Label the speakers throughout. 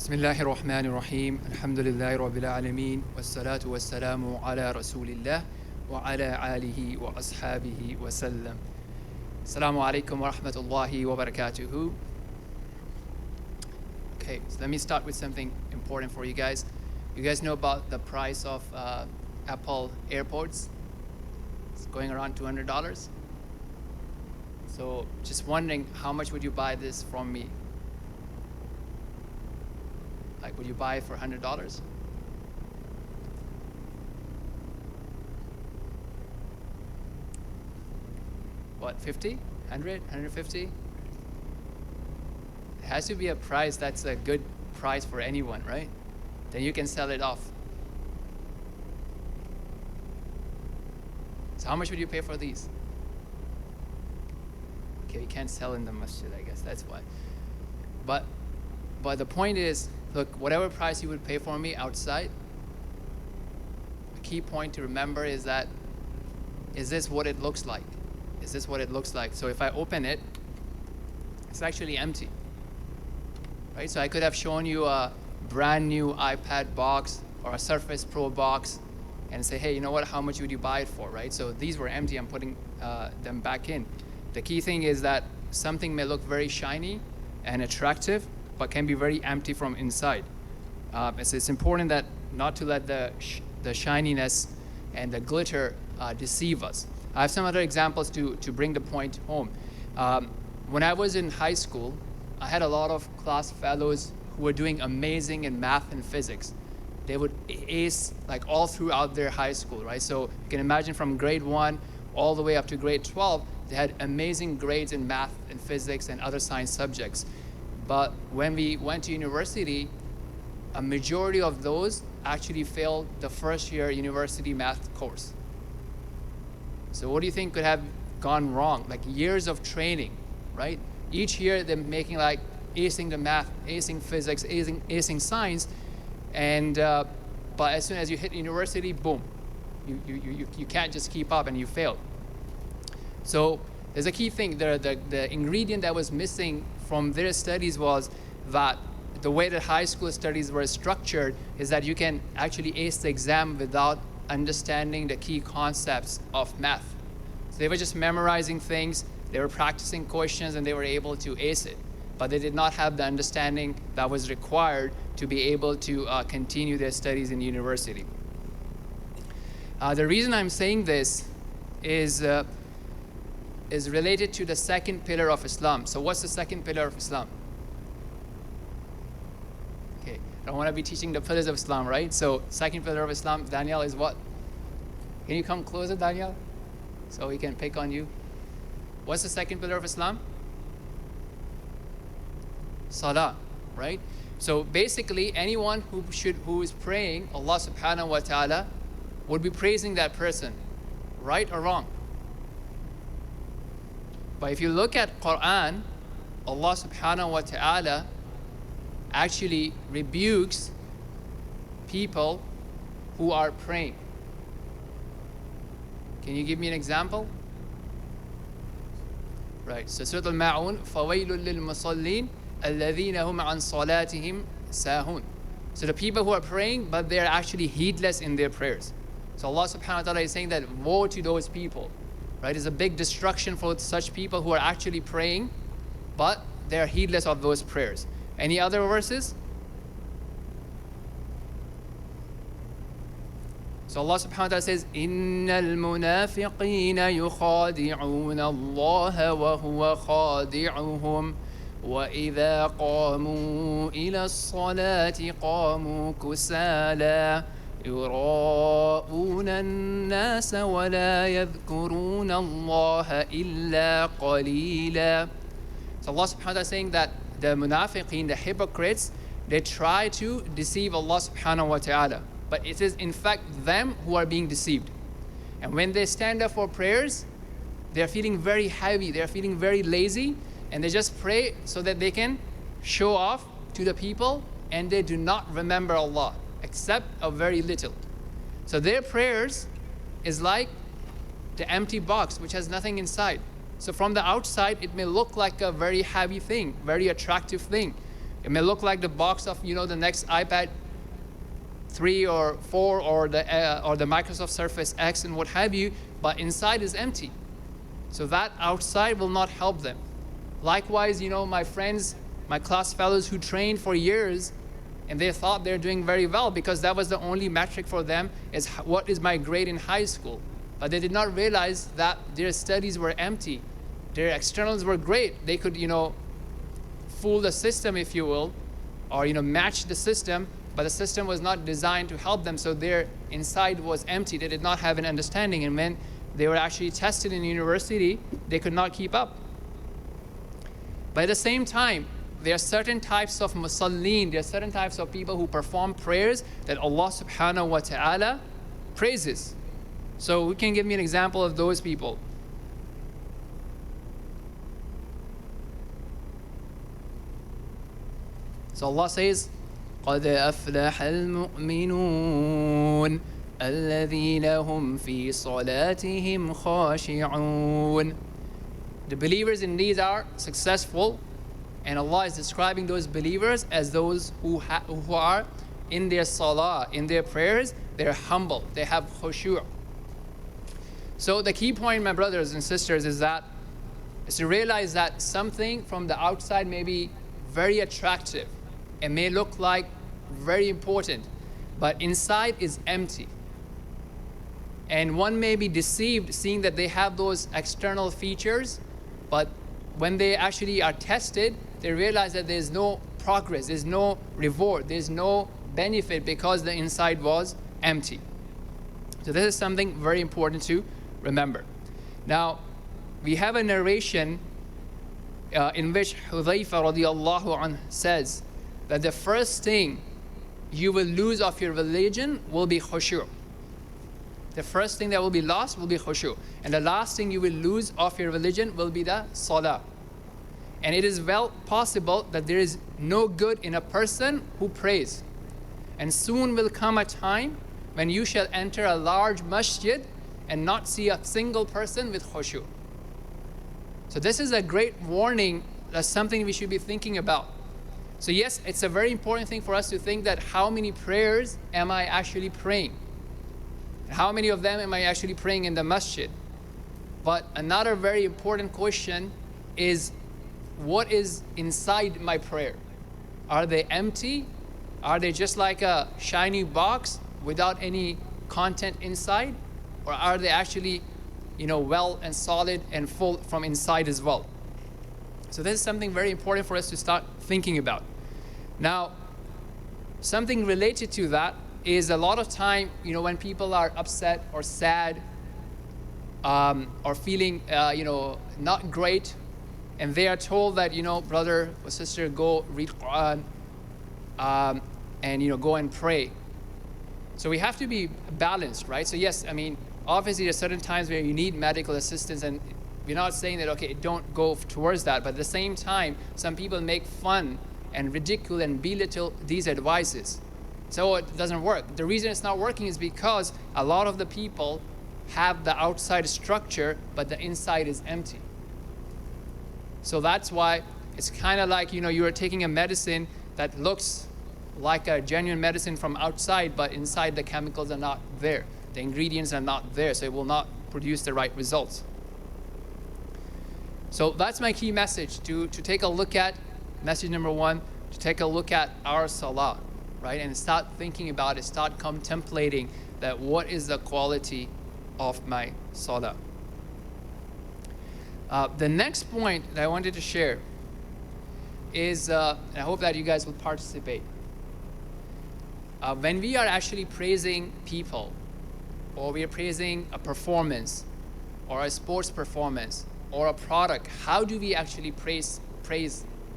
Speaker 1: Bismillah ar-Rahman Alhamdulillah Rabbil Alameen Wassalatu wassalamu ala Rasulillah wa ala alihi wa ashabihi wa sallam. Assalamu alaikum wa rahmatullahi wa barakatuhu. Okay, so let me start with something important for you guys. You guys know about the price of Apple AirPods? It's going around $200. So just wondering, how much would you buy this from me? Like, would you buy it for $100? What, 50? 100? 150? It has to be a price that's a good price for anyone, right? Then you can sell it off. So how much would you pay for these? Okay, you can't sell in the masjid, I guess, that's why. But the point is, look, whatever price you would pay for me outside, the key point to remember is that, is this what it looks like? Is this what it looks like? So if I open it, it's actually empty, right? So I could have shown you a brand new iPad box or a Surface Pro box and say, hey, you know what, how much would you buy it for, right? So these were empty, I'm putting them back in. The key thing is that something may look very shiny and attractive, but can be very empty from inside. It's important that not to let the shininess and the glitter deceive us. I have some other examples to bring the point home. When I was in high school, I had a lot of class fellows who were doing amazing in math and physics. They would ace like all throughout their high school, right? So you can imagine from grade 1 all the way up to grade 12, they had amazing grades in math and physics and other science subjects. But when we went to university, a majority of those actually failed the first year university math course. So what do you think could have gone wrong? Like years of training, right? Each year they're making like acing the math, acing physics, acing science, and but as soon as you hit university, boom, you can't just keep up and you fail. So there's a key thing there. The ingredient that was missing from their studies was that the way that high school studies were structured is that you can actually ace the exam without understanding the key concepts of math. So they were just memorizing things, they were practicing questions, and they were able to ace it. But they did not have the understanding that was required to be able to continue their studies in university. The reason I'm saying this is related to the second pillar of Islam. So what's the second pillar of Islam? Okay, I don't want to be teaching the pillars of Islam, right? So second pillar of Islam, Daniel, is what? Can you come closer, Daniel? So we can pick on you. What's the second pillar of Islam? Salah, right? So basically, anyone who is praying, Allah Subhanao wa Ta'ala would be praising that person, right or wrong? But if you look at Quran, Allah Subhanahu wa Ta'ala actually rebukes people who are praying. Can you give me an example? Right, so Surah Al-Ma'un, فَوَيْلٌ لِلْمُصَلِّينَ الَّذِينَ هُمْ عَنْ صَلَاتِهِمْ سَاهُونَ. So the people who are praying, but they are actually heedless in their prayers. So Allah Subhanahu wa Ta'ala is saying that woe to those people. Right, it's a big destruction for such people who are actually praying, but they are heedless of those prayers. Any other verses? So Allah Subhanahu wa Ta'ala says, إِنَّ الْمُنَافِقِينَ يُخَادِعُونَ اللَّهَ وَهُوَ خَادِعُهُمْ وَإِذَا قَامُوا إِلَى الصَّلَاةِ قَامُوا كُسَالَى يراءون الناس ولا يذكرون الله إلا قليلا. So Allah Subhanahu wa Ta'ala is saying that the munafiqeen, the hypocrites, they try to deceive Allah Subhanahu wa Ta'ala, but it is in fact them who are being deceived. And when they stand up for prayers, they're feeling very heavy, they're feeling very lazy, and they just pray so that they can show off to the people, and they do not remember Allah except a very little. So their prayers is like the empty box which has nothing inside. So from the outside it may look like a very heavy thing, very attractive thing, It may look like the box of, the next iPad 3 or 4 or the Microsoft Surface X and what have you, but inside is empty. So that outside will not help them. Likewise, my friends, my class fellows who trained for years, and they thought they're doing very well because that was the only metric for them, is what is my grade in high school. But they did not realize that their studies were empty. Their externals were great. They could, fool the system, if you will, or, match the system, but the system was not designed to help them, so their inside was empty. They did not have an understanding, and when they were actually tested in university, they could not keep up. But at the same time, there are certain types of musallin, there are certain types of people who perform prayers that Allah Subhanao wa ta'ala praises. So who can give me an example of those people? So Allah says, قَدْ أَفْلَحَ الْمُؤْمِنُونَ الَّذِينَ هُمْ فِي صَلَاتِهِمْ خَاشِعُونَ. The believers indeed are successful, and Allah is describing those believers as those who are in their salah, in their prayers, they're humble, they have khushu'. So the key point, my brothers and sisters, is to realize that something from the outside may be very attractive. It may look like very important, but inside is empty. And one may be deceived seeing that they have those external features, but when they actually are tested, they realize that there's no progress, there's no reward, there's no benefit because the inside was empty. So this is something very important to remember. Now, we have a narration in which Hudhayfa radiallahu anhu says that the first thing you will lose of your religion will be khushu'. The first thing that will be lost will be khushu'. And the last thing you will lose of your religion will be the salah. And it is well possible that there is no good in a person who prays. And soon will come a time when you shall enter a large masjid and not see a single person with khushu'. So this is a great warning. That's something we should be thinking about. So yes, it's a very important thing for us to think that how many prayers am I actually praying? How many of them am I actually praying in the masjid? But another very important question is, what is inside my prayer? Are they empty? Are they just like a shiny box without any content inside? Or are they actually, well and solid and full from inside as well? So this is something very important for us to start thinking about. Now, something related to that is a lot of time, when people are upset or sad or feeling, not great, and they are told that, brother or sister, go read Quran and, go and pray. So we have to be balanced, right? So yes, obviously there's certain times where you need medical assistance, and we're not saying that, okay, don't go towards that. But at the same time, some people make fun and ridicule and belittle these advices. So it doesn't work. The reason it's not working is because a lot of the people have the outside structure, but the inside is empty. So that's why it's kind of like, you are taking a medicine that looks like a genuine medicine from outside, but inside the chemicals are not there. The ingredients are not there, so it will not produce the right results. So that's my key message, to take a look at, message number one, to take a look at our salah, right? And start thinking about it, start contemplating that what is the quality of my salah. The next point that I wanted to share is, and I hope that you guys will participate. When we are actually praising people, or we are praising a performance, or a sports performance, or a product, how do we actually praise?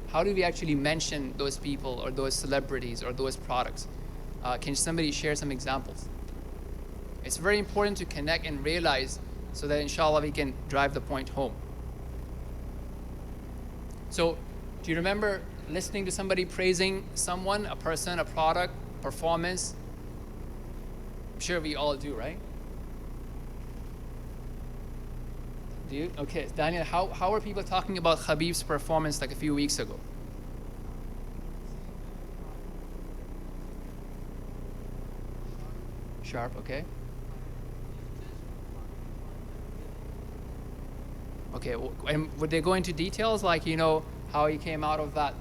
Speaker 1: How do we actually mention those people, or those celebrities, or those products? Can somebody share some examples? It's very important to connect and realize, so that inshallah we can drive the point home. So, do you remember listening to somebody praising someone, a person, a product, performance? I'm sure we all do, right? Do you? Okay, Daniel, how are people talking about Khabib's performance like a few weeks ago? Sharp, okay. Okay, and would they go into details like, how he came out of that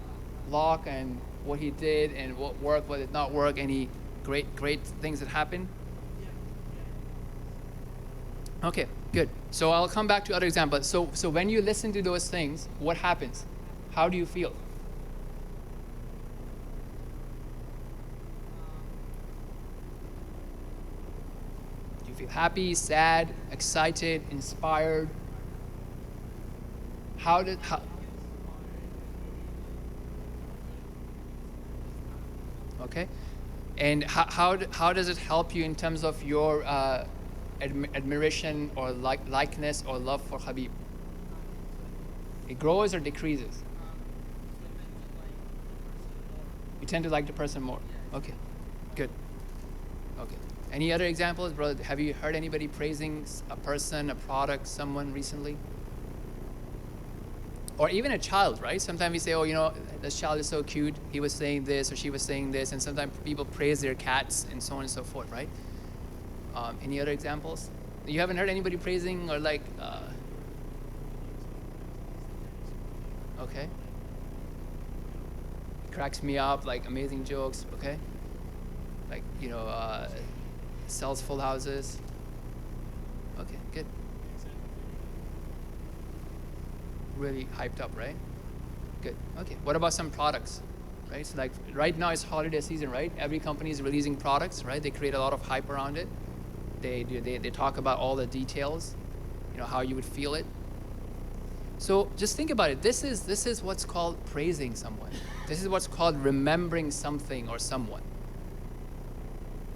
Speaker 1: lock and what he did and what worked, what did not work, any great things that happened? Okay, good. So I'll come back to other examples. So when you listen to those things, what happens? How do you feel? Do you feel happy, sad, excited, inspired? How? Okay, and how does it help you in terms of your admiration or likeness or love for Habib? It grows or decreases? You tend to like the person more. Okay, good. Okay. Any other examples, brother? Have you heard anybody praising a person, a product, someone recently? Or even a child, right? Sometimes we say, oh, this child is so cute. He was saying this or she was saying this. And sometimes people praise their cats and so on and so forth, right? Any other examples? You haven't heard anybody praising or like... Okay. Cracks me up, like amazing jokes, okay? Like, sells full houses. Okay, good. Really hyped up, right? Good. Okay. What about some products, right? So like right now it's holiday season, right? Every company is releasing products, right? They create a lot of hype around it. They talk about all the details, how you would feel it. So just think about it. This is what's called praising someone. This is what's called remembering something or someone.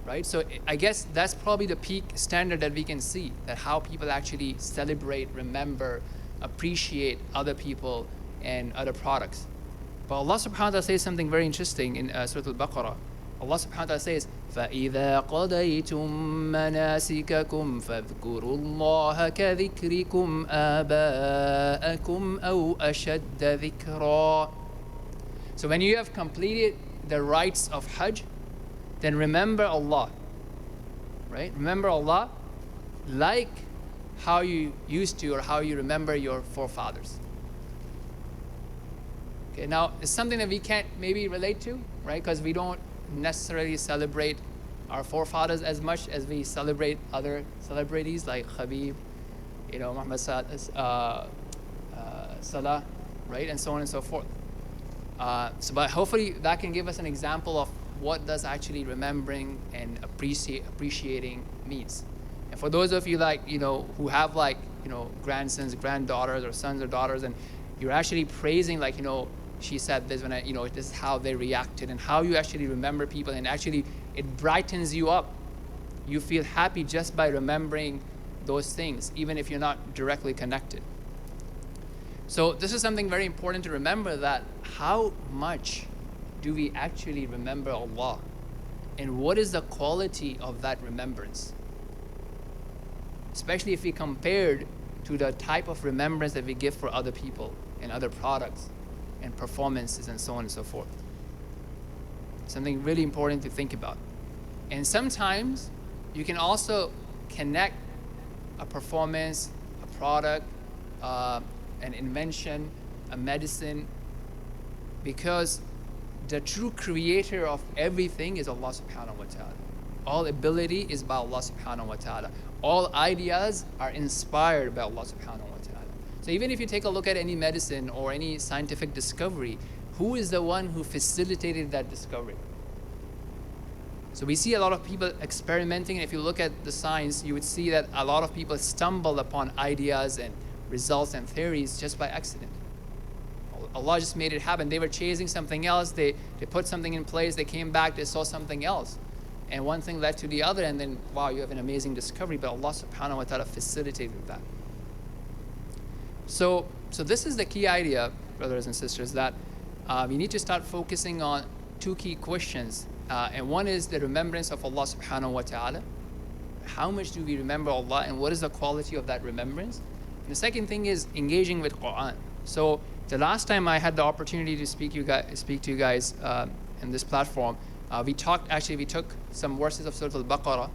Speaker 1: Right? So I guess that's probably the peak standard that we can see, that how people actually celebrate, remember, appreciate other people and other products. But Allah Subhanahu wa ta'ala says something very interesting in Surah Al-Baqarah. Allah Subhanahu wa ta'ala says, فَإِذَا قَضَيْتُم مَّنَاسِكَكُمْ فَاذْكُرُوا اللَّهَ كَذِكْرِكُمْ آبَاءَكُمْ أَوْ أَشَدَّ ذِكْرًا. So when you have completed the rites of Hajj, then remember Allah, right? Remember Allah like how you used to or how you remember your forefathers. Okay, now it's something that we can't maybe relate to, right? Because we don't necessarily celebrate our forefathers as much as we celebrate other celebrities like Habib, Muhammad Salah, right? And so on and so forth. But hopefully that can give us an example of what does actually remembering and appreciating means. And for those of you who have grandsons, granddaughters, or sons or daughters, and you're actually praising she said this when this is how they reacted and how you actually remember people, and actually it brightens you up. You feel happy just by remembering those things, even if you're not directly connected. So this is something very important to remember, that how much do we actually remember Allah, and what is the quality of that remembrance? Especially if we compared to the type of remembrance that we give for other people and other products and performances and so on and so forth. Something really important to think about. And sometimes you can also connect a performance, a product, an invention, a medicine, because the true creator of everything is Allah Subhanahu wa ta'ala. All ability is by Allah Subhanahu wa ta'ala. All ideas are inspired by Allah Subhanahu wa ta'ala. So even if you take a look at any medicine or any scientific discovery, who is the one who facilitated that discovery? So we see a lot of people experimenting, and if you look at the science, you would see that a lot of people stumble upon ideas and results and theories just by accident. Allah just made it happen. They were chasing something else, they put something in place, they came back, they saw something else. And one thing led to the other, and then, wow, you have an amazing discovery, but Allah Subhanahu wa ta'ala facilitated that. So this is the key idea, brothers and sisters, that we need to start focusing on two key questions. And one is the remembrance of Allah Subhanahu wa ta'ala. How much do we remember Allah, and what is the quality of that remembrance? And the second thing is engaging with Quran. So the last time I had the opportunity to speak to you guys in this platform, we took some verses of Surah Al-Baqarah,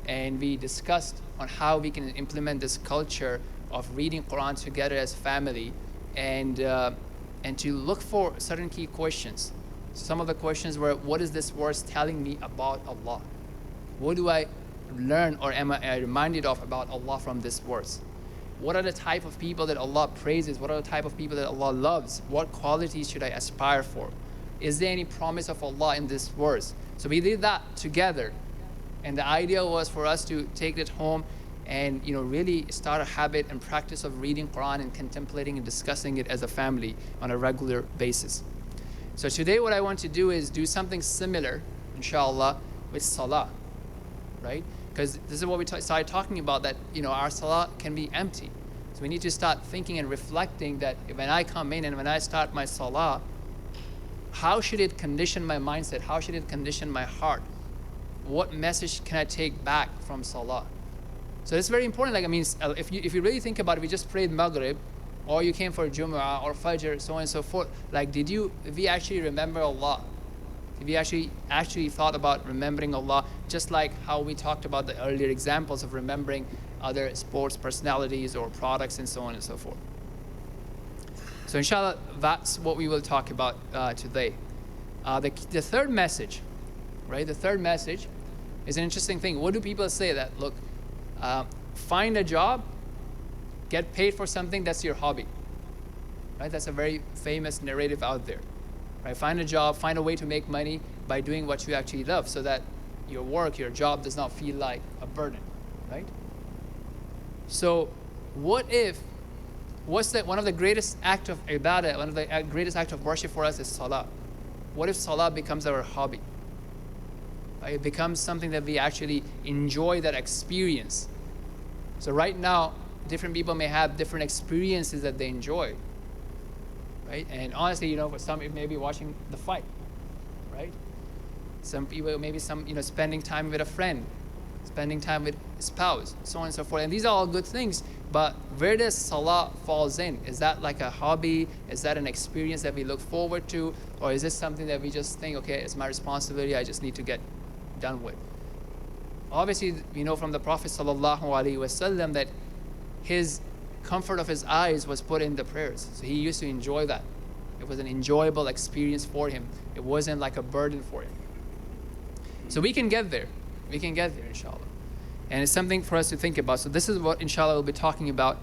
Speaker 1: and we discussed on how we can implement this culture of reading Quran together as family, and to look for certain key questions. Some of the questions were, what is this verse telling me about Allah? What do I learn or am I reminded of about Allah from this verse? What are the type of people that Allah praises? What are the type of people that Allah loves? What qualities should I aspire for? Is there any promise of Allah in this verse? So we did that together. And the idea was for us to take it home and really start a habit and practice of reading Quran and contemplating and discussing it as a family on a regular basis. So today what I want to do is do something similar, inshallah, with Salah, right? Because this is what we started talking about, that our Salah can be empty. So we need to start thinking and reflecting that when I come in and when I start my Salah, how should it condition my mindset? How should it condition my heart? What message can I take back from Salah? So it's very important. If you really think about it, we just prayed Maghrib, or you came for Jumu'ah or Fajr, so on and so forth. If we actually remember Allah? If we actually thought about remembering Allah, just like how we talked about the earlier examples of remembering other sports personalities or products and so on and so forth. So inshallah, that's what we will talk about today. The third message, right? The third message is an interesting thing. What do people say? That, look, find a job, get paid for something that's your hobby, right? That's a very famous narrative out there, right? Find a job, find a way to make money by doing what you actually love, so that your work, your job does not feel like a burden, right? So one of the greatest act of ibadah, one of the greatest act of worship for us is Salah. What if Salah becomes our hobby? Right? It becomes something that we actually enjoy, that experience. So right now, different people may have different experiences that they enjoy, right? And honestly, for some, it may be watching the fight, right? Some people, maybe spending time with a friend, spending time with a spouse, so on and so forth. And these are all good things, but where does Salah falls in? Is that like a hobby? Is that an experience that we look forward to? Or is this something that we just think, okay, it's my responsibility, I just need to get done with? Obviously, we know from the Prophet ﷺ that his comfort of his eyes was put in the prayers. So he used to enjoy that. It was an enjoyable experience for him. It wasn't like a burden for him. So we can get there. We can get there, inshallah. And it's something for us to think about. So this is what, inshallah, we'll be talking about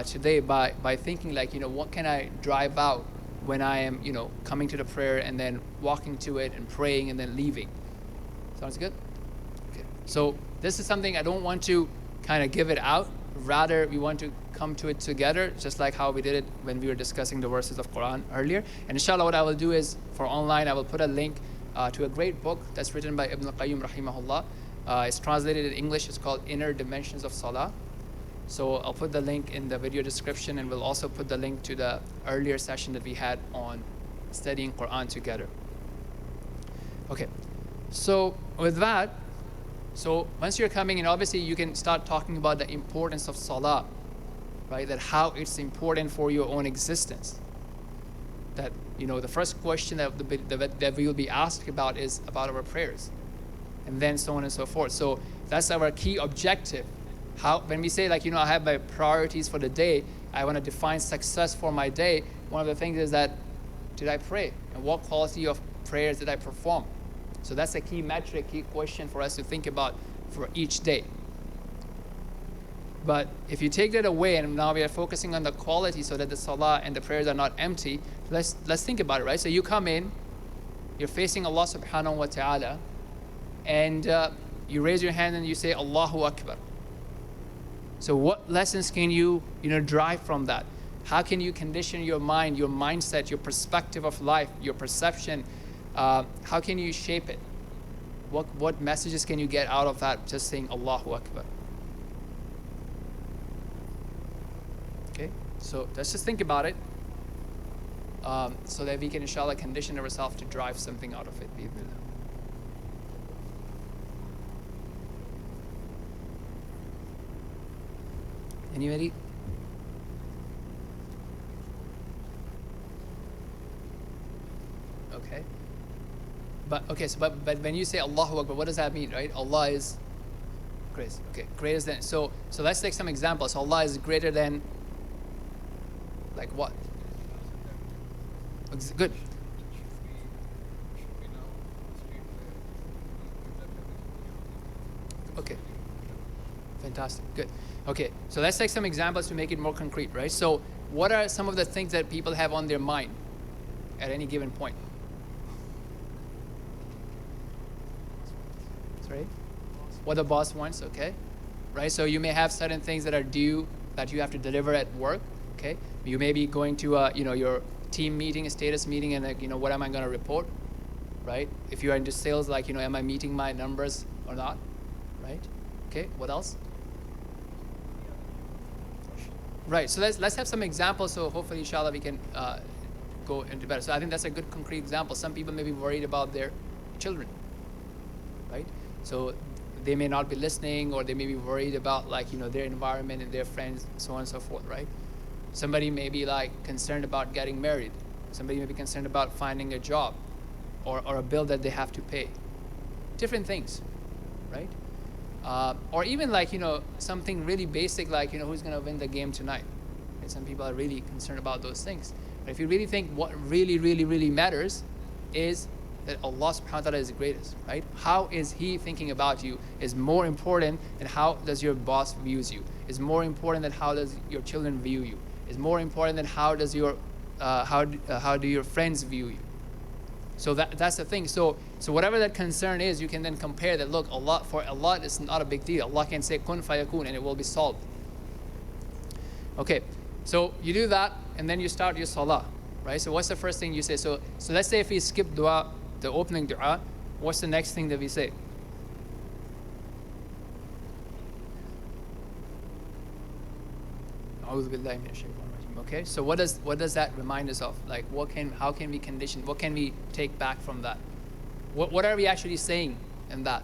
Speaker 1: today by thinking what can I drive out when I am, coming to the prayer and then walking to it and praying and then leaving. Sounds good? Okay. So this is something I don't want to kind of give it out. Rather, we want to come to it together, just like how we did it when we were discussing the verses of Quran earlier. And inshallah, what I will do is, for online, I will put a link to a great book that's written by Ibn al-Qayyim rahimahullah. It's translated in English. It's called Inner Dimensions of Salah. So I'll put the link in the video description, and we'll also put the link to the earlier session that we had on studying Quran together. Okay, so with that, so once you're coming in, obviously you can start talking about the importance of Salah, right? That how it's important for your own existence. That, the first question that we will be asked about is about our prayers, and then so on and so forth. So that's our key objective. When we say I have my priorities for the day, I want to define success for my day, one of the things is that, did I pray? And what quality of prayers did I perform? So that's a key metric, key question for us to think about for each day. But if you take that away, and now we are focusing on the quality so that the Salah and the prayers are not empty, let's think about it, right? So you come in, you're facing Allah Subhanao wa Ta'ala, and you raise your hand and you say, Allahu Akbar. So what lessons can you drive from that? How can you condition your mind, your mindset, your perspective of life, your perception? How can you shape it? What messages can you get out of that just saying Allahu Akbar? Okay, so let's just think about it, so that we can inshallah condition ourselves to drive something out of it. Bismillah. Anybody? Okay. But when you say Allahu Akbar, what does that mean, right? Allah is Great. Okay, greater than. So let's take some examples. So Allah is greater than, like what? Good. Okay. Fantastic. Good. Okay, so let's take some examples to make it more concrete, right? So what are some of the things that people have on their mind at any given point? Sorry? What the boss wants, okay? Right, so you may have certain things that are due that you have to deliver at work, okay? You may be going to your team meeting, a status meeting, and what am I going to report, right? If you are into sales, like, am I meeting my numbers or not, right? Okay, what else? Right, so let's have some examples, so hopefully, inshallah, we can go into better. So I think that's a good concrete example. Some people may be worried about their children, right? So they may not be listening, or they may be worried about, like, their environment and their friends, so on and so forth, right? Somebody may be, like, concerned about getting married. Somebody may be concerned about finding a job or a bill that they have to pay. Different things, right? Or even, like, something really basic, like, who's going to win the game tonight. And some people are really concerned about those things. But if you really think what really, really, really matters is that Allah Subhanahu wa Ta'ala is the greatest, right? How is He thinking about you is more important than how does your boss views you. Is more important than how does your children view you. Is more important than how does your how do your friends view you. So that's the thing. So whatever that concern is, you can then compare that. Look, for Allah, it's not a big deal. Allah can say kun fayakun, and it will be solved. Okay, so you do that, and then you start your salah, right? So what's the first thing you say? So let's say if we skip dua, the opening dua, what's the next thing that we say? Okay, so what does that remind us of? Like, how can we condition? What can we take back from that? What are we actually saying in that?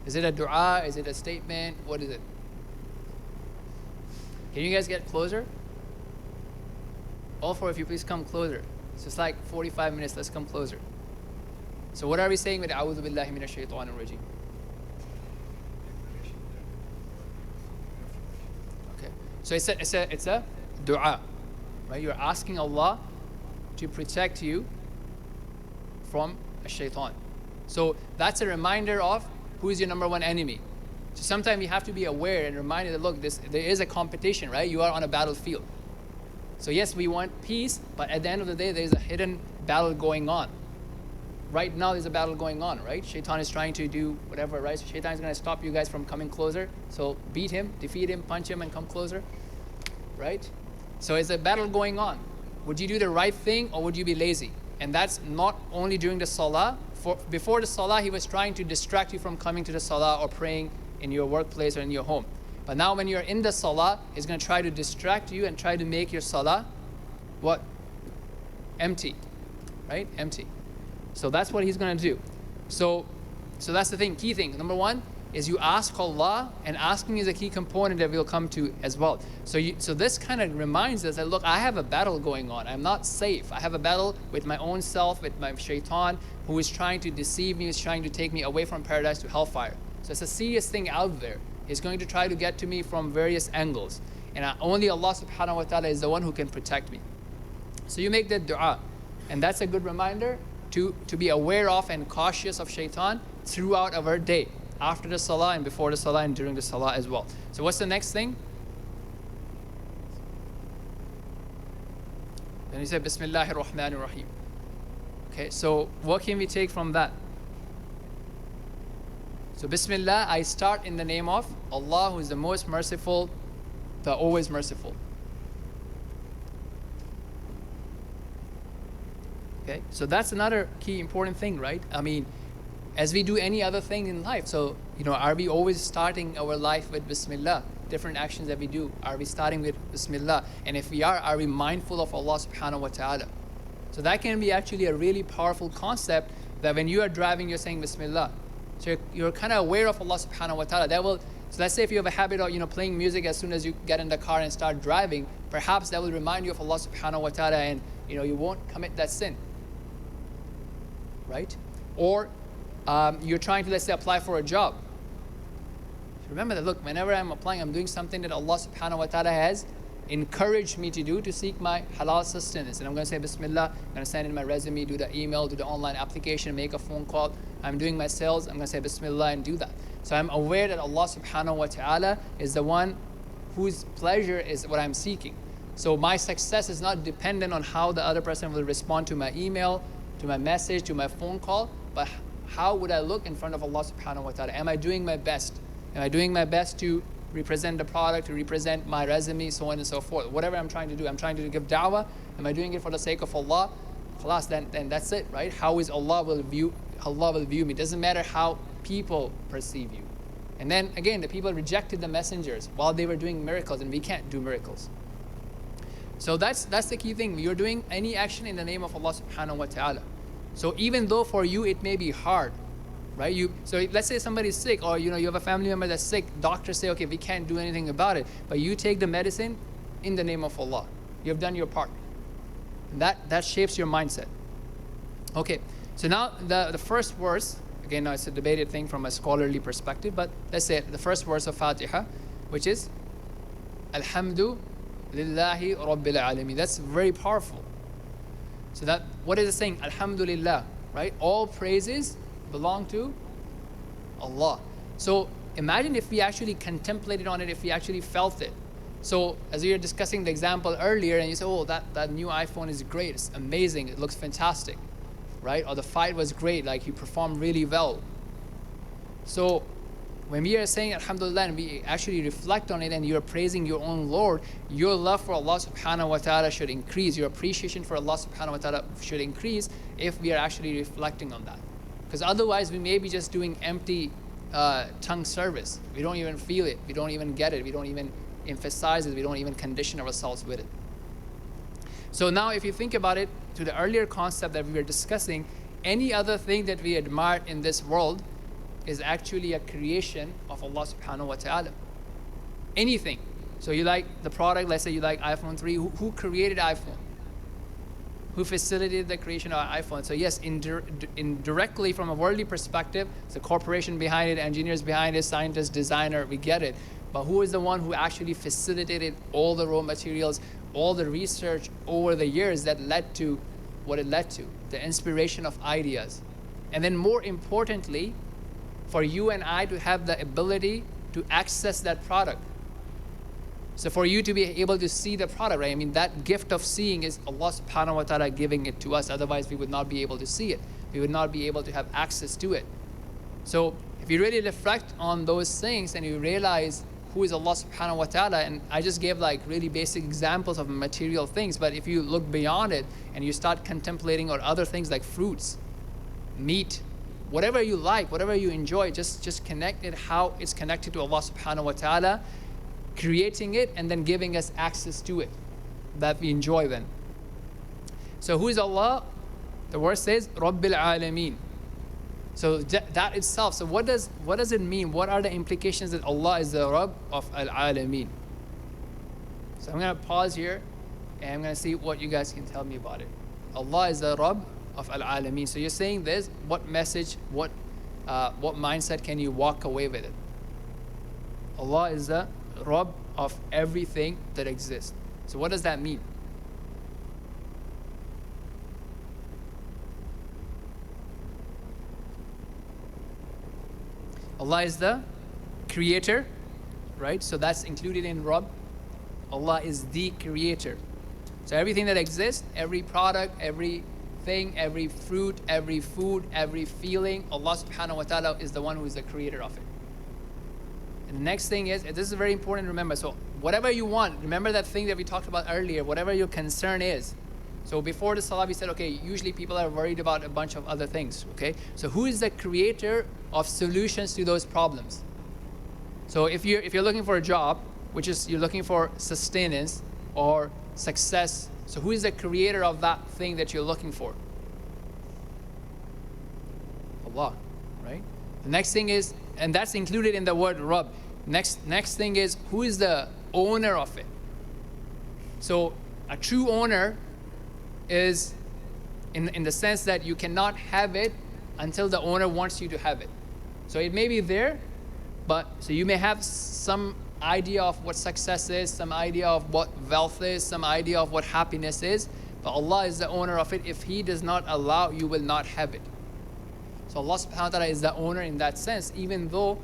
Speaker 1: Is it a dua? Is it a statement? What is it? Can you guys get closer? All four of you, please come closer. It's just like 45 minutes. Let's come closer. So what are we saying with A'udhu Billahi Minash Shaitanir Rajim? So it's a dua, right? You're asking Allah to protect you from a shaitan. So that's a reminder of who is your number one enemy. So sometimes you have to be aware and reminded that, look, there is a competition, right? You are on a battlefield. So yes, we want peace, but at the end of the day, there's a hidden battle going on. Right now, there's a battle going on, right? Shaitan is trying to do whatever, right? So Shaitan is going to stop you guys from coming closer. So beat him, defeat him, punch him, and come closer, right? So it's a battle going on. Would you do the right thing, or would you be lazy? And that's not only during the salah. Before the salah, he was trying to distract you from coming to the salah or praying in your workplace or in your home. But now when you're in the salah, he's going to try to distract you and try to make your salah, what? Empty, right? Empty. So that's what he's going to do. So that's the thing, key thing. Number one is you ask Allah, and asking is a key component that we'll come to as well. So this kind of reminds us that, look, I have a battle going on. I'm not safe. I have a battle with my own self, with my shaitan, who is trying to deceive me, is trying to take me away from paradise to hellfire. So it's a serious thing out there. He's going to try to get to me from various angles. And only Allah Subhanahu wa Ta'ala is the one who can protect me. So you make that dua. And that's a good reminder to be aware of and cautious of shaitan throughout our day, after the salah and before the salah and during the salah as well. So what's the next thing? Then you say Bismillah ar-Rahman ar-Rahim. Okay, so what can we take from that? So Bismillah, I start in the name of Allah, who is the most merciful, the always merciful. Okay, so that's another key important thing, right? I mean, as we do any other thing in life, so, are we always starting our life with Bismillah? Different actions that we do, are we starting with Bismillah? And if we are we mindful of Allah Subhanahu wa Ta'ala? So that can be actually a really powerful concept, that when you are driving, you're saying Bismillah. So you're kind of aware of Allah Subhanahu wa Ta'ala. So let's say if you have a habit of playing music as soon as you get in the car and start driving, perhaps that will remind you of Allah Subhanahu wa Ta'ala, and you won't commit that sin. Right? Or you're trying to, let's say, apply for a job, remember that, look, whenever I'm applying, I'm doing something that Allah Subhanahu wa Ta'ala has encouraged me to do to seek my halal sustenance. And I'm going to say Bismillah, I'm going to send in my resume, do the email, do the online application, make a phone call. I'm doing my sales, I'm going to say Bismillah and do that. So I'm aware that Allah Subhanahu wa Ta'ala is the one whose pleasure is what I'm seeking. So my success is not dependent on how the other person will respond to my email, to my message, to my phone call, but how would I look in front of Allah Subhanahu wa Ta'ala? Am I doing my best? Am I doing my best to represent the product, to represent my resume, so on and so forth? Whatever I'm trying to do, I'm trying to give da'wah. Am I doing it for the sake of Allah? Khalas, then that's it, right? How is Allah will view me? Doesn't matter how people perceive you. And then again, the people rejected the messengers while they were doing miracles, and we can't do miracles. So that's the key thing. You're doing any action in the name of Allah Subhanahu wa Ta'ala. So even though for you it may be hard, right? So let's say somebody's sick, or you have a family member that's sick. Doctors say, okay, we can't do anything about it, but you take the medicine in the name of Allah. You have done your part. And that shapes your mindset. Okay, so now the first verse, again, now it's a debated thing from a scholarly perspective, but let's say the first verse of Fatiha, which is Alhamdulillahi Rabbil Alameen. That's very powerful. So that, what is it saying? Alhamdulillah, right? All praises belong to Allah. So imagine if we actually contemplated on it, if we actually felt it. So as we were discussing the example earlier, and you say, oh, that new iPhone is great, it's amazing, it looks fantastic, right? Or the fight was great, like you performed really well. So when we are saying Alhamdulillah and we actually reflect on it and you're praising your own Lord, your love for Allah Subhanahu wa Ta'ala should increase. Your appreciation for Allah Subhanahu wa Ta'ala should increase if we are actually reflecting on that. Because otherwise we may be just doing empty tongue service. We don't even feel it. We don't even get it. We don't even emphasize it. We don't even condition ourselves with it. So now if you think about it, to the earlier concept that we were discussing, any other thing that we admire in this world is actually a creation of Allah Subhanahu wa Ta'ala. Anything. So you like the product, let's say you like iPhone 3. Who created iPhone? Who facilitated the creation of iPhone? So yes, indirectly from a worldly perspective, it's a corporation behind it, engineers behind it, scientist, designer, we get it. But who is the one who actually facilitated all the raw materials, all the research over the years that led to what it led to? The inspiration of ideas. And then more importantly, for you and I to have the ability to access that product. So for you to be able to see the product, right? I mean, that gift of seeing is Allah Subhanahu wa Ta'ala giving it to us. Otherwise, we would not be able to see it. We would not be able to have access to it. So if you really reflect on those things and you realize who is Allah Subhanahu wa Ta'ala, and I just gave like really basic examples of material things, but if you look beyond it and you start contemplating on other things like fruits, meat, whatever you like, whatever you enjoy, just connect it how it's connected to Allah Subhanahu wa Ta'ala, creating it and then giving us access to it that we enjoy then. So who is Allah? The verse says Rabbil Alameen. So that itself, so what does it mean? What are the implications that Allah is the Rabb of Al-Alameen? So I'm going to pause here and I'm going to see what you guys can tell me about it. Allah is the Rabb of Al-Alameen. So you're saying this, what message, what mindset can you walk away with it? Allah is the Rabb of everything that exists. So what does that mean? Allah is the creator, right? So that's included in Rabb. Allah is the creator. So everything that exists, every product, everything, every fruit, every food, every feeling, Allah Subhanahu wa Ta'ala is the one who is the creator of it. And the next thing is, this is very important to remember. So whatever you want, remember that thing that we talked about earlier, whatever your concern is. So before the Salah, we said, okay, usually people are worried about a bunch of other things, okay? So who is the creator of solutions to those problems? So if you're looking for a job, which is you're looking for sustenance or success, so who is the creator of that thing that you're looking for? Allah, right? The next thing is, and that's included in the word Rabb. Next thing is, who is the owner of it? So a true owner is in the sense that you cannot have it until the owner wants you to have it. So it may be there, But so you may have some idea of what success is, some idea of what wealth is, some idea of what happiness is, but Allah is the owner of it. If He does not allow, you will not have it. So Allah Subhanahu wa Ta'ala is the owner in that sense, even though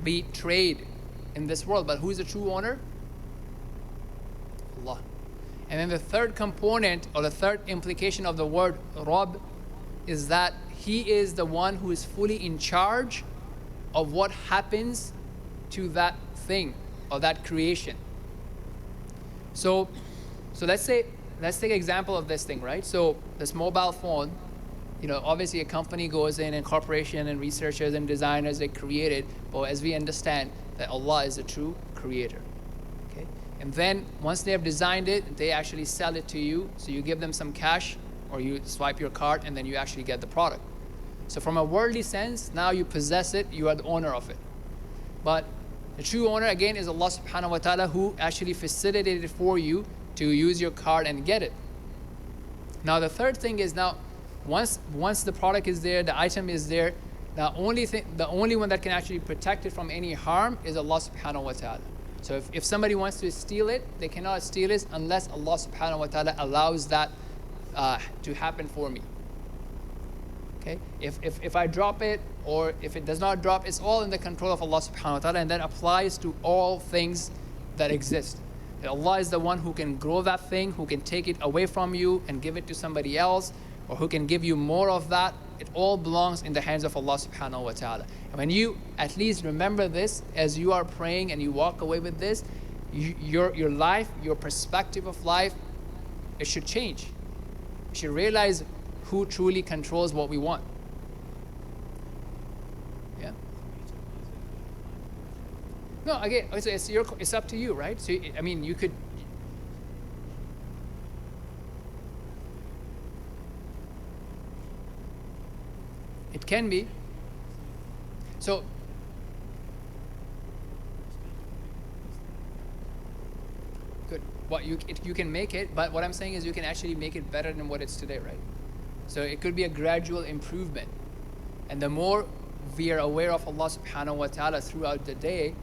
Speaker 1: we trade in this world. But who is the true owner? Allah. And then the third component, or the third implication of the word Rabb, is that He is the one who is fully in charge of what happens to that thing or that creation. So let's take an example of this thing, right? So this mobile phone, obviously a company goes in, and corporation and researchers and designers, they create it. But as we understand that Allah is the true creator. Okay? And then once they have designed it, they actually sell it to you. So you give them some cash, or you swipe your card, and then you actually get the product. So from a worldly sense, now you possess it, you are the owner of it. But the true owner, again, is Allah Subhanahu wa Ta'ala, who actually facilitated it for you to use your card and get it. Now the third thing is, now once the product is there, the item is there, the only one that can actually protect it from any harm is Allah Subhanahu wa Ta'ala. So if somebody wants to steal it, they cannot steal it unless Allah Subhanahu wa Ta'ala allows that to happen for me. Okay? If I drop it, or if it does not drop, it's all in the control of Allah Subhanahu wa Ta'ala, and that applies to all things that exist. That Allah is the one who can grow that thing, who can take it away from you and give it to somebody else, or who can give you more of that. It all belongs in the hands of Allah Subhanahu wa Ta'ala. And when you at least remember this as you are praying and you walk away with this, your life, your perspective of life, it should change. You should realize who truly controls what we want. Yeah. No, again, it's up to you, right? So I mean, you could. It can be. So. Good. What you can make it, but what I'm saying is you can actually make it better than what it's today, right? So it could be a gradual improvement. And the more we are aware of Allah Subhanahu wa Ta'ala throughout the day,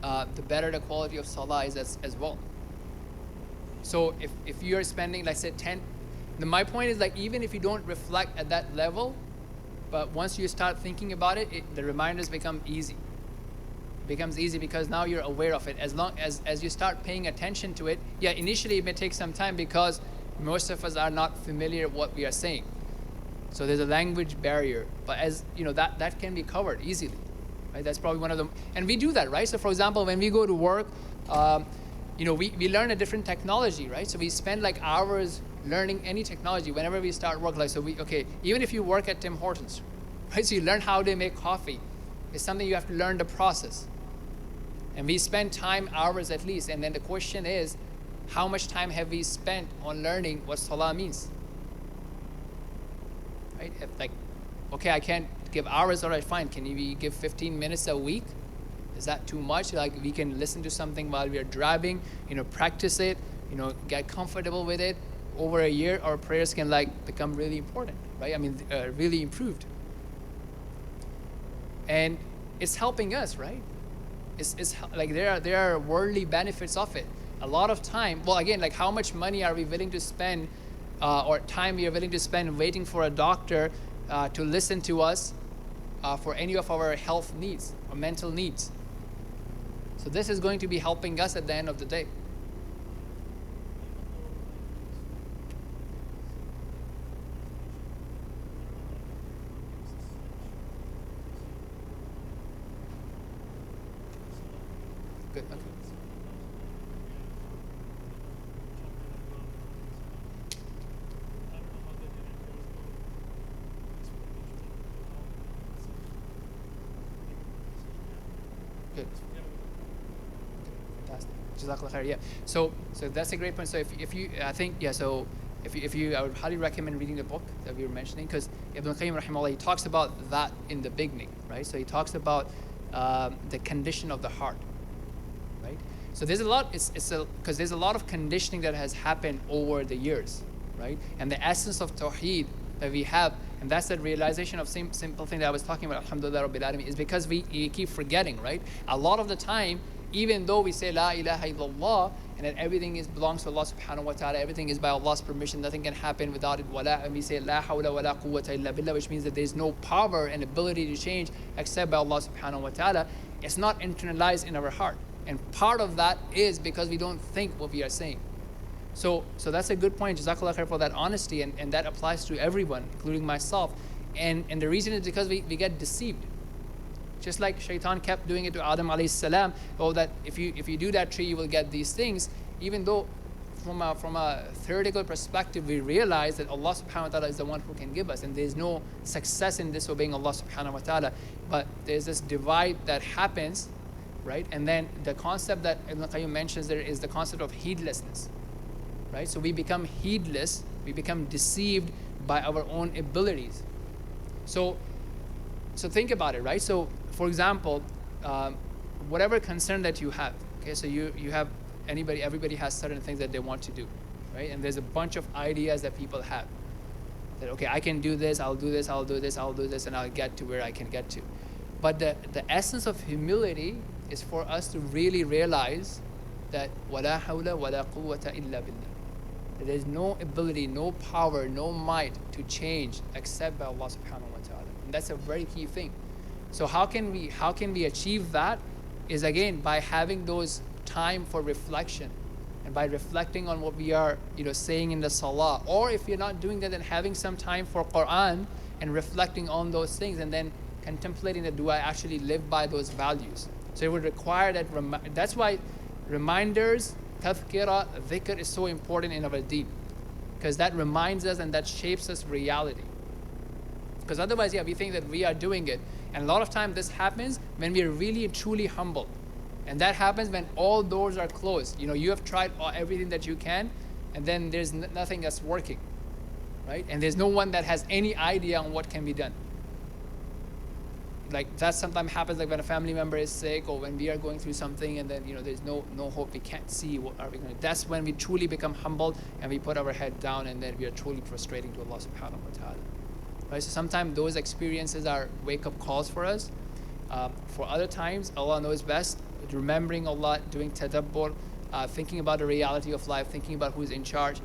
Speaker 1: the better the quality of Salah is as well. So if you're spending, like say 10, my point is, like, even if you don't reflect at that level, but once you start thinking about it, the reminders become easy. It becomes easy because now you're aware of it. As long as you start paying attention to it, yeah, initially it may take some time because most of us are not familiar with what we are saying. So there's a language barrier, but as you know, that can be covered easily, right? That's probably one of them, and we do that, right? So for example, when we go to work, we learn a different technology, right? So we spend like hours learning any technology whenever we start work. Like, so even if you work at Tim Hortons, right? So you learn how they make coffee. It's something you have to learn the process. And we spend time, hours at least, and then the question is, how much time have we spent on learning what Salah means? Right? If I can't give hours, all right, fine. Can we give 15 minutes a week? Is that too much? Like, we can listen to something while we are driving, practice it, get comfortable with it. Over a year, our prayers can become really important, right? I mean, really improved. And it's helping us, right? It's like there are worldly benefits of it. A lot of time, well, again, like how much money are we willing to spend, or time we are willing to spend waiting for a doctor to listen to us for any of our health needs or mental needs. So this is going to be helping us at the end of the day. Good. Okay. Good. Fantastic. Jazakallah khair. Yeah. So that's a great point. So if you, I think, yeah. So if you, I would highly recommend reading the book that we were mentioning, because Ibn Qayyim rahimahullah, he talks about that in the beginning, right? So he talks about the condition of the heart, right? So there's a lot. Because there's a lot of conditioning that has happened over the years, right? And the essence of Tawheed that we have And that's that realization of simple thing that I was talking about, Alhamdulillah Rabbil Alameen, is because we keep forgetting, right? A lot of the time, even though we say La ilaha illallah, and that everything belongs to Allah Subhanahu wa Ta'ala, everything is by Allah's permission, nothing can happen without it, and we say La hawla wa la quwwata illa billah, which means that there's no power and ability to change except by Allah Subhanahu wa Ta'ala. It's not internalized in our heart. And part of that is because we don't think what we are saying. So that's a good point. Jazakallah khair for that honesty, and that applies to everyone, including myself. And the reason is because we get deceived. Just like Shaitan kept doing it to Adam alayhi salam, that if you do that tree, you will get these things. Even though from a theoretical perspective, we realize that Allah Subhanahu wa Ta'ala is the one who can give us, and there's no success in disobeying Allah Subhanahu wa Ta'ala. But there's this divide that happens, right? And then the concept that Ibn Qayyim mentions there is the concept of heedlessness, right? So we become heedless, we become deceived by our own abilities. So think about it, right? So for example, whatever concern that you have, okay, so you have everybody has certain things that they want to do, right? And there's a bunch of ideas that people have. That, okay, I can do this, I'll do this, I'll do this, I'll do this, and I'll get to where I can get to. But the essence of humility is for us to really realize that وَلَا حَوْلَ وَلَا قُوَّةَ إِلَّا بِاللَّهِ. There is no ability, no power, no might to change except by Allah Subhanahu wa Ta'ala. And that's a very key thing. So how can we achieve that? Is again by having those time for reflection, and by reflecting on what we are saying in the salah, or if you're not doing that, then having some time for Quran and reflecting on those things, and then contemplating that, do I actually live by those values? So it would require that. That's why reminders, tadhkira, dhikr is so important in our deen, because that reminds us and that shapes us reality. Because otherwise, we think that we are doing it, and a lot of time this happens when we are really truly humble. And that happens when all doors are closed. You have tried everything that you can, and then there's nothing that's working, right? And there's no one that has any idea on what can be done. Like that sometimes happens, like when a family member is sick, or when we are going through something, and then there's no hope. We can't see what are we going to. That's when we truly become humble and we put our head down, and then we are truly prostrating to Allah Subhanahu wa Ta'ala. Right? So sometimes those experiences are wake-up calls for us. For other times, Allah knows best. Remembering Allah, doing tadabbur, thinking about the reality of life, thinking about who's in charge,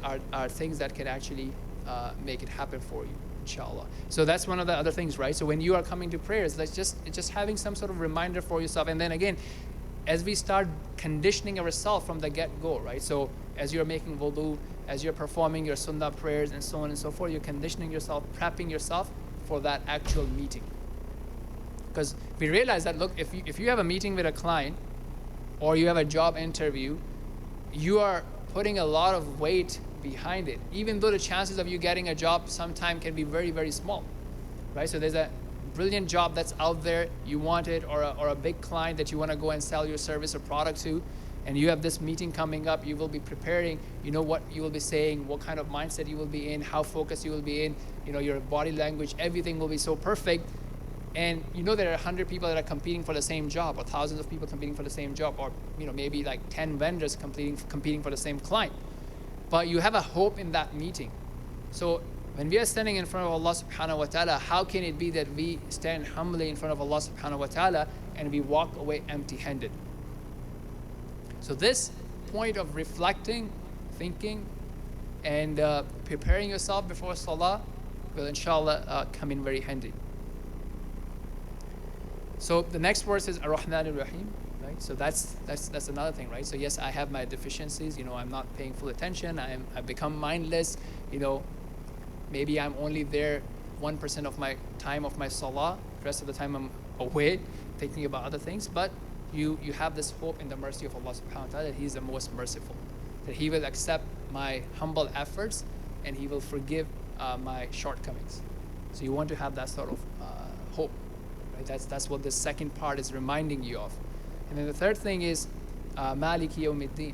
Speaker 1: are things that can actually make it happen for you, inshallah. So that's one of the other things, right? So when you are coming to prayers, it's just having some sort of reminder for yourself. And then again, as we start conditioning ourselves from the get-go, right? So as you're making wudu, as you're performing your sunnah prayers and so on and so forth, you're conditioning yourself, prepping yourself for that actual meeting. Because we realize that, look, if you have a meeting with a client, or you have a job interview, you are putting a lot of weight behind it, even though the chances of you getting a job sometime can be very, very small, right? So there's a brilliant job that's out there, you want it, or a big client that you want to go and sell your service or product to, and you have this meeting coming up. You will be preparing, what you will be saying, what kind of mindset you will be in, how focused you will be in, your body language, everything will be so perfect. And there are 100 people that are competing for the same job, or thousands of people competing for the same job, or maybe like 10 vendors competing for the same client. But you have a hope in that meeting. So when we are standing in front of Allah Subhanahu wa Ta'ala, how can it be that we stand humbly in front of Allah Subhanahu wa Ta'ala and we walk away empty-handed? So this point of reflecting, thinking, and preparing yourself before Salah will inshallah come in very handy. So the next verse is Ar-Rahman Ar-Rahim, right? So that's another thing, right? So yes, I have my deficiencies. I'm not paying full attention. I've become mindless. Maybe I'm only there 1% of my time of my salah. The rest of the time I'm away, thinking about other things. But you have this hope in the mercy of Allah Subhanahu wa Ta'ala that He is the most merciful, that He will accept my humble efforts and He will forgive my shortcomings. So you want to have that sort of hope. That's what the second part is reminding you of. And then the third thing is Maliki Yawmiddin.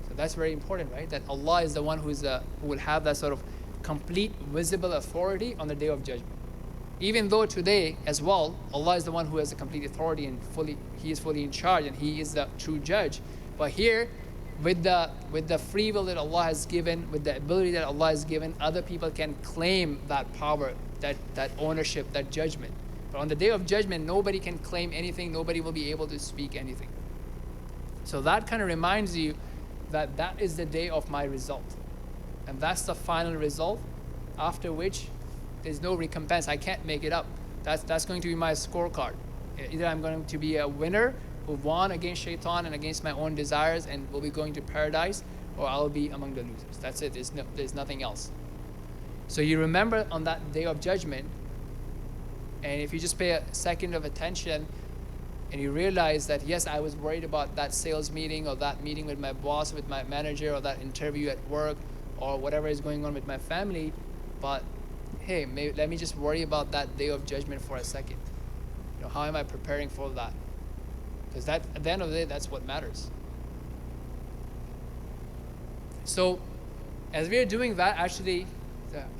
Speaker 1: So that's very important, right? That Allah is the one who will have that sort of complete visible authority on the Day of Judgment. Even though today as well, Allah is the one who has the complete authority and He is fully in charge, and He is the true judge. But here, with the free will that Allah has given, with the ability that Allah has given, other people can claim that power, that ownership, that judgment. But on the day of judgment, nobody can claim anything. Nobody will be able to speak anything. So that kind of reminds you that that is the day of my result. And that's the final result, after which there's no recompense. I can't make it up. That's going to be my scorecard. Either I'm going to be a winner who won against shaitan and against my own desires and will be going to paradise, or I'll be among the losers. That's it. There's nothing else. So you remember on that day of judgment, and if you just pay a second of attention and you realize that, yes, I was worried about that sales meeting or that meeting with my boss, with my manager, or that interview at work, or whatever is going on with my family, but hey, let me just worry about that day of judgment for a second. How am I preparing for that? Because that, at the end of the day, that's what matters. So, as we are doing that, actually,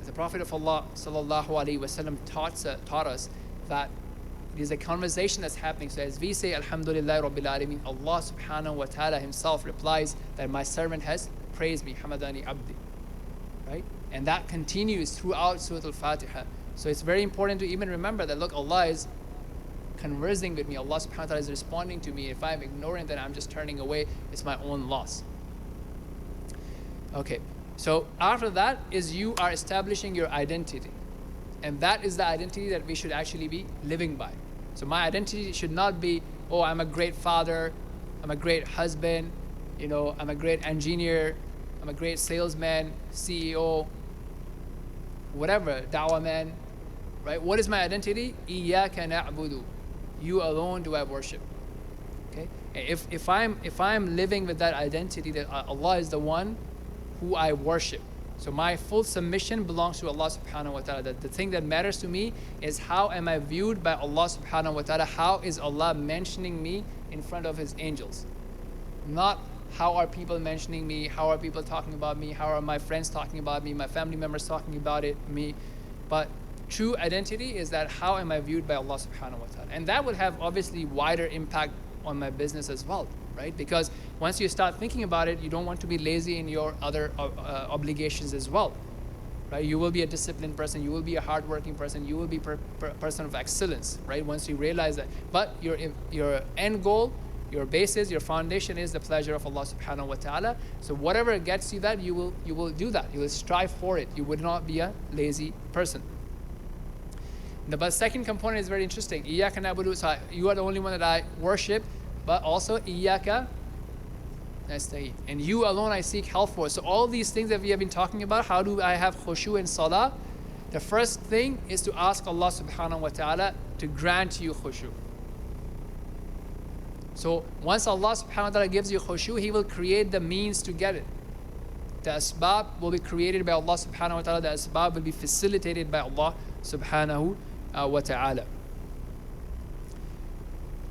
Speaker 1: the Prophet of Allah sallallahu alaihi wasallam taught us that it is a conversation that's happening. So as we say Alhamdulillah Rabbil Alameen, Allah Subhanao wa Ta'ala Himself replies that my servant has praised me, Hamadani Abdi, right? And that continues throughout Surah Al-Fatiha. So it's very important to even remember that, look, Allah is conversing with me. Allah Subhanahu wa Ta'ala is responding to me. If I'm ignoring, then I'm just turning away. It's my own loss. Okay, so after that is you are establishing your identity. And that is the identity that we should actually be living by. So my identity should not be, oh, I'm a great father, I'm a great husband, I'm a great engineer, I'm a great salesman, CEO, whatever, da'wah man, right? What is my identity? Iyyaka na'budu. You alone do I worship. Okay? If I'm living with that identity that Allah is the one who I worship, so my full submission belongs to Allah Subhanahu wa Ta'ala. The thing that matters to me is how am I viewed by Allah Subhanahu wa Ta'ala? How is Allah mentioning me in front of His angels? Not how are people mentioning me, how are people talking about me, how are my friends talking about me, my family members talking about me. But true identity is that how am I viewed by Allah Subhanahu wa Ta'ala? And that would have obviously wider impact on my business as well, right? Because once you start thinking about it, you don't want to be lazy in your other obligations as well, right? You will be a disciplined person, you will be a hardworking person, you will be a person of excellence, right? Once you realize that. But your end goal, your basis, your foundation is the pleasure of Allah Subhanahu wa Ta'ala. So whatever gets you that, you will do that. You will strive for it. You would not be a lazy person. But second component is very interesting. Iyyaka na'budu, so you are the only one that I worship, but also Iyyaka nasta'een. And you alone I seek help for. So all these things that we have been talking about, how do I have khushu in salah? The first thing is to ask Allah Subhanahu wa Ta'ala to grant you khushu. So once Allah Subhanahu wa Ta'ala gives you khushu, He will create the means to get it. The asbab will be created by Allah Subhanahu wa Ta'ala. The asbab will be facilitated by Allah Subhanahu wa Ta'ala.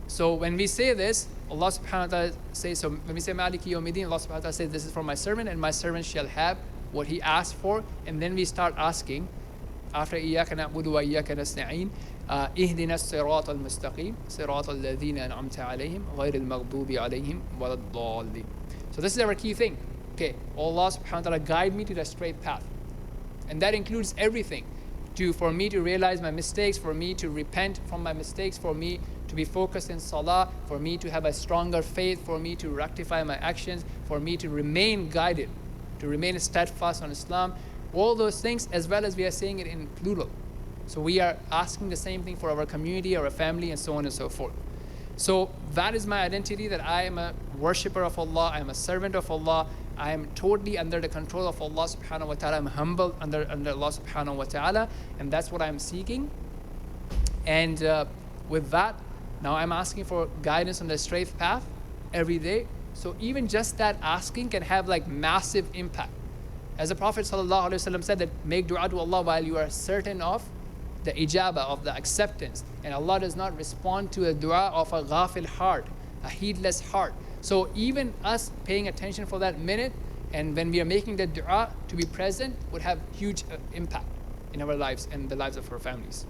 Speaker 1: So when we say this, Allah Subhanahu wa Ta'ala says, so when we say Maliki Yawmiddin, Allah Subhanahu wa Ta'ala says, this is for my servant, and my servant shall have what he asked for. And then we start asking, after Iyyaka na'budu wa Iyyaka nasta'een, Ihdina as-sirata al-mustaqim, sirata alladhina an'amta alayhim, ghayr al-maghdubi alayhim, walad dallin. So this is our key thing. Okay, Allah Subhanahu wa Ta'ala guide me to the straight path. And that includes everything. For me to realize my mistakes, for me to repent from my mistakes, for me to be focused in salah, for me to have a stronger faith, for me to rectify my actions, for me to remain guided, to remain steadfast on Islam. All those things, as well as we are saying it in plural. So we are asking the same thing for our community, our family, and so on and so forth. So that is my identity, that I am a worshipper of Allah, I am a servant of Allah, I am totally under the control of Allah Subhanahu wa Ta'ala, I'm humble under Allah Subhanahu wa Ta'ala, and that's what I'm seeking. And with that, now I'm asking for guidance on the straight path every day. So even just that asking can have like massive impact. As the Prophet ﷺ said, that make dua to Allah while you are certain of the ijabah, of the acceptance. And Allah does not respond to a dua of a ghafil heart, a heedless heart. So even us paying attention for that minute, and when we are making the dua to be present, would have huge impact in our lives and the lives of our families.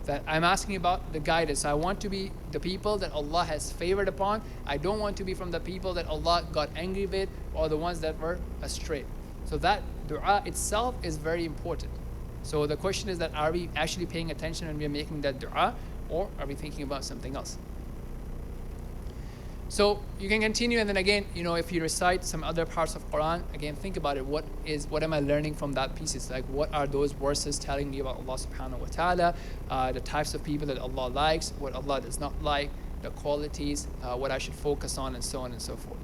Speaker 1: That I'm asking about the guidance. I want to be the people that Allah has favored upon. I don't want to be from the people that Allah got angry with or the ones that were astray. So that dua itself is very important. So the question is that, are we actually paying attention when we are making that dua, or are we thinking about something else? So you can continue, and then again, if you recite some other parts of Quran, again, think about it. What am I learning from that piece? It's like, what are those verses telling me about Allah Subhanahu wa Ta'ala, the types of people that Allah likes, what Allah does not like, the qualities, what I should focus on, and so on and so forth.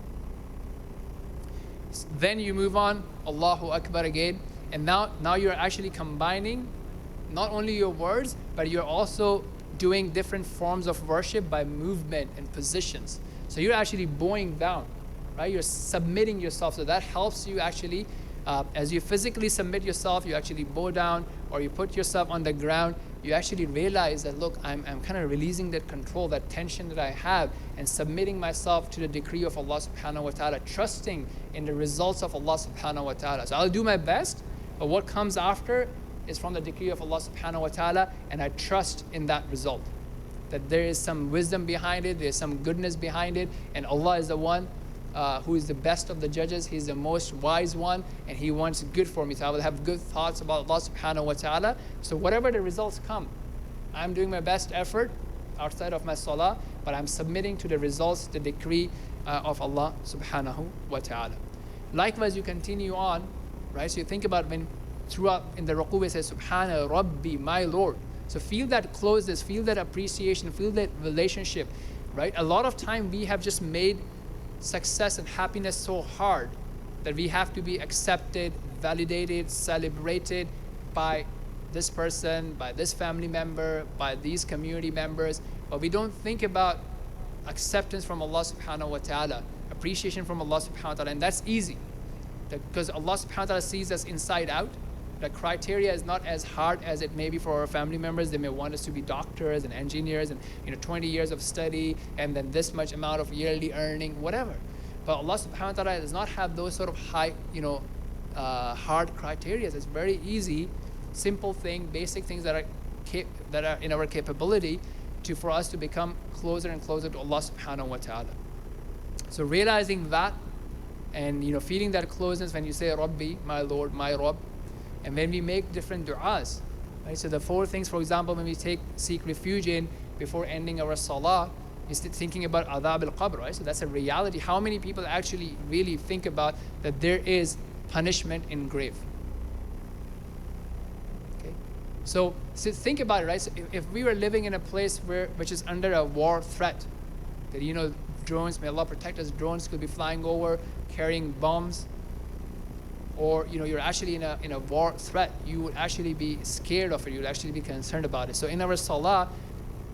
Speaker 1: Then you move on, Allahu Akbar again, and now you're actually combining not only your words, but you're also doing different forms of worship by movement and positions. So you're actually bowing down, right? You're submitting yourself. So that helps you actually, as you physically submit yourself, you actually bow down, or you put yourself on the ground. You actually realize that, look, I'm kind of releasing that control, that tension that I have, and submitting myself to the decree of Allah Subhanahu wa Ta'ala, trusting in the results of Allah Subhanahu wa Ta'ala. So I'll do my best, but what comes after is from the decree of Allah Subhanahu wa Ta'ala, and I trust in that result. That there is some wisdom behind it, there's some goodness behind it, and Allah is the one who is the best of the judges. He's the most wise one, and He wants good for me. So I will have good thoughts about Allah Subhanahu wa Ta'ala. So whatever the results come, I'm doing my best effort outside of my salah, but I'm submitting to the results, the decree of Allah Subhanahu wa Ta'ala. Likewise, you continue on, right? So you think about when throughout in the ruku it says, Subhana Rabbi, my Lord. So feel that closeness, feel that appreciation, feel that relationship, right? A lot of time we have just made success and happiness so hard that we have to be accepted, validated, celebrated by this person, by this family member, by these community members, but we don't think about acceptance from Allah Subhanahu wa Ta'ala, appreciation from Allah Subhanahu wa Ta'ala, and that's easy because Allah Subhanahu wa Ta'ala sees us inside out. The criteria is not as hard as it may be for our family members. They may want us to be doctors and engineers and 20 years of study and then this much amount of yearly earning, whatever. But Allah Subhanahu wa Ta'ala does not have those sort of high, hard criteria. It's very easy, simple thing, basic things that are in our capability for us to become closer and closer to Allah Subhanahu wa Ta'ala. So realizing that and feeling that closeness when you say Rabbi, my Lord, my Rabb. And when we make different du'as, right? So the 4 things, for example, when we seek refuge in before ending our salah, is thinking about adhab al-qabr, right? So that's a reality. How many people actually really think about that there is punishment in grave? Okay, so think about it, right? So if we were living in a place which is under a war threat, that drones, may Allah protect us, drones could be flying over, carrying bombs, or you're actually in a war threat, you would actually be scared of it, you would actually be concerned about it. So in our salah,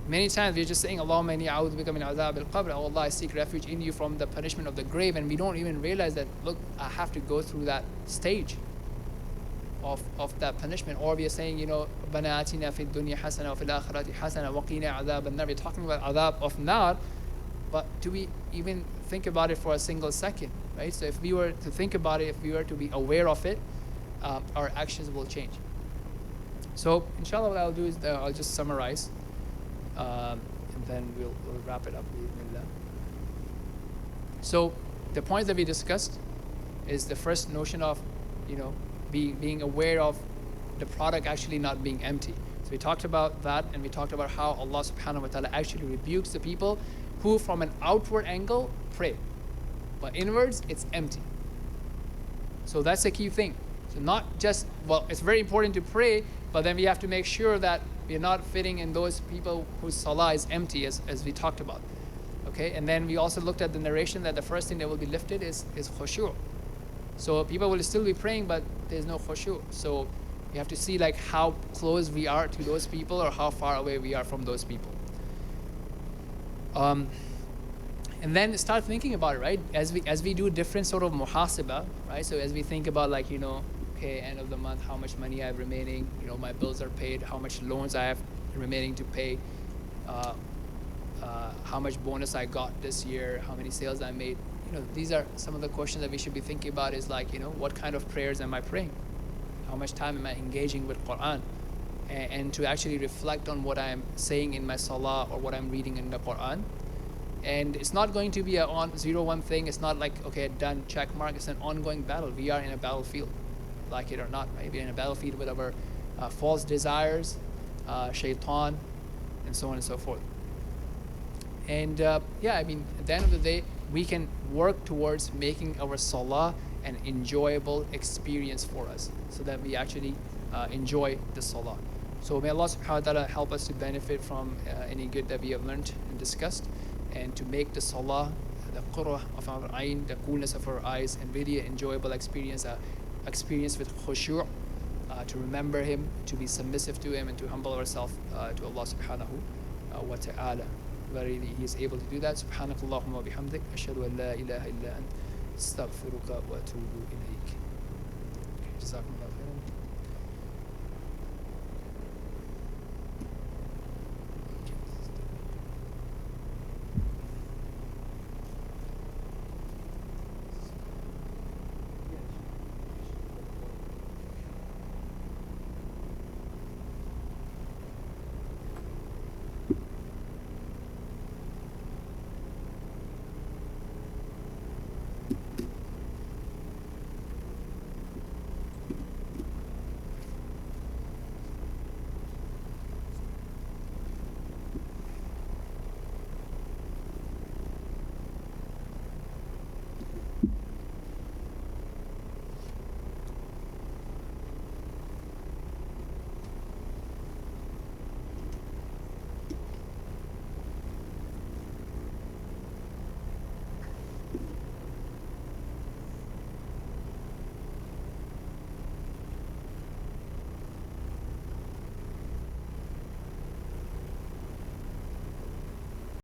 Speaker 1: many times we're just saying, Allahumma inni a'udhu bika min adhab al-qabr, oh Allah, I seek refuge in you from the punishment of the grave, and we don't even realize that, look, I have to go through that stage of that punishment. Or we are saying, Rabbana atina fid dunya hasana wa fil akhirati hasana wa qina adhab an-nar. We're talking about adhab of nar, but do we even think about it for a single second, right? So if we were to think about it, if we were to be aware of it, our actions will change. So inshallah what I'll do is I'll just summarize, and then we'll wrap it up. So the points that we discussed is the first notion of being aware of the product actually not being empty. So we talked about that, and we talked about how Allah Subhanahu wa Ta'ala actually rebukes the people who from an outward angle pray, but inwards it's empty. So that's a key thing. So not just, it's very important to pray, but then we have to make sure that we're not fitting in those people whose salah is empty, as we talked about. Okay, and then we also looked at the narration that the first thing that will be lifted is khushu'. So people will still be praying, but there's no khushu'. So you have to see like how close we are to those people or how far away we are from those people. And then start thinking about it, right? As we do different sort of muhasabah, right? So as we think about like, okay, end of the month, how much money I have remaining, my bills are paid, how much loans I have remaining to pay, how much bonus I got this year, how many sales I made. These are some of the questions that we should be thinking about is like, what kind of prayers am I praying? How much time am I engaging with Quran? and to actually reflect on what I'm saying in my salah or what I'm reading in the Quran. And it's not going to be a 0-1 thing. It's not like, okay, done, check mark. It's an ongoing battle. We are in a battlefield, like it or not, right? We're in a battlefield with our false desires, shaitan, and so on and so forth. And yeah, I mean, at the end of the day, we can work towards making our salah an enjoyable experience for us, so that we actually enjoy the salah. So may Allah Subhanahu wa Ta'ala help us to benefit from any good that we have learned and discussed, and to make the salah, the qurrah of our ayn, the coolness of our eyes, and really an enjoyable experience, experience with khushu', to remember Him, to be submissive to Him, and to humble ourselves to Allah Subhanahu wa Ta'ala. Verily, He is able to do that. Subhanakallahumma wa bihamdik, ashhadu an la ilaha illa ant, astaghfiruka wa atubu ilayk. Jazakumullah khairan.